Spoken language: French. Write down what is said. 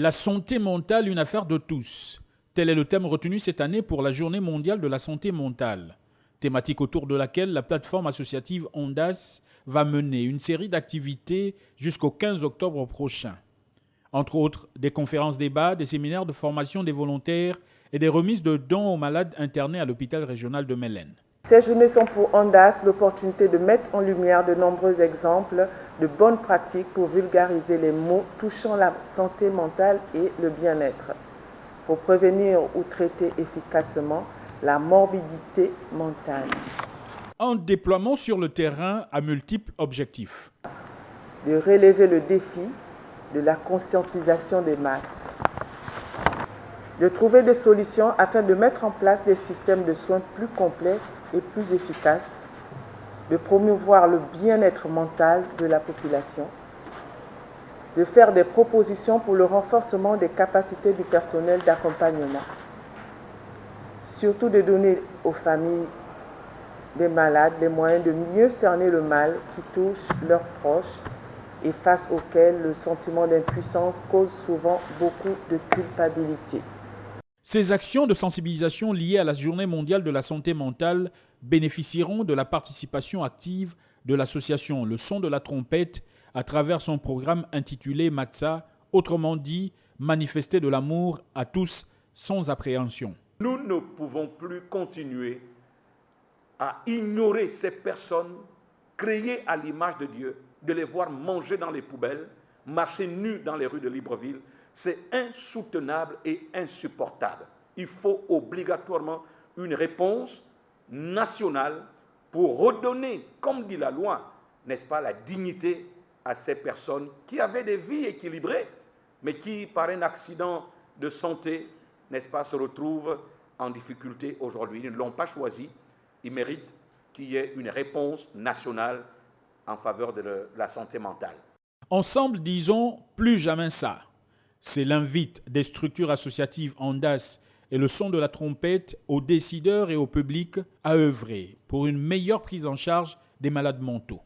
La santé mentale, une affaire de tous. Tel est le thème retenu cette année pour la Journée mondiale de la santé mentale. Thématique autour de laquelle la plateforme associative Ondas va mener une série d'activités jusqu'au 15 octobre prochain. Entre autres, des conférences-débats, des séminaires de formation des volontaires et des remises de dons aux malades internés à l'hôpital régional de Mélène. Ces journées sont pour Ondas l'opportunité de mettre en lumière de nombreux exemples de bonnes pratiques pour vulgariser les maux touchant la santé mentale et le bien-être, pour prévenir ou traiter efficacement la morbidité mentale. Un déploiement sur le terrain à multiples objectifs. De relever le défi de la conscientisation des masses. De trouver des solutions afin de mettre en place des systèmes de soins plus complets et plus efficaces, de promouvoir le bien-être mental de la population, de faire des propositions pour le renforcement des capacités du personnel d'accompagnement, surtout de donner aux familles des malades les moyens de mieux cerner le mal qui touche leurs proches et face auquel le sentiment d'impuissance cause souvent beaucoup de culpabilité. Ces actions de sensibilisation liées à la Journée mondiale de la santé mentale bénéficieront de la participation active de l'association Le Son de la Trompette à travers son programme intitulé Matza, autrement dit manifester de l'amour à tous sans appréhension. Nous ne pouvons plus continuer à ignorer ces personnes créées à l'image de Dieu, de les voir manger dans les poubelles, marcher nus dans les rues de Libreville. C'est insoutenable et insupportable. Il faut obligatoirement une réponse nationale pour redonner, comme dit la loi, n'est-ce pas, la dignité à ces personnes qui avaient des vies équilibrées, mais qui, par un accident de santé, n'est-ce pas, se retrouvent en difficulté aujourd'hui. Ils ne l'ont pas choisi. Ils méritent qu'il y ait une réponse nationale en faveur de la santé mentale. Ensemble, disons plus jamais ça. C'est l'invite des structures associatives Ondas et le son de la trompette aux décideurs et au public à œuvrer pour une meilleure prise en charge des malades mentaux.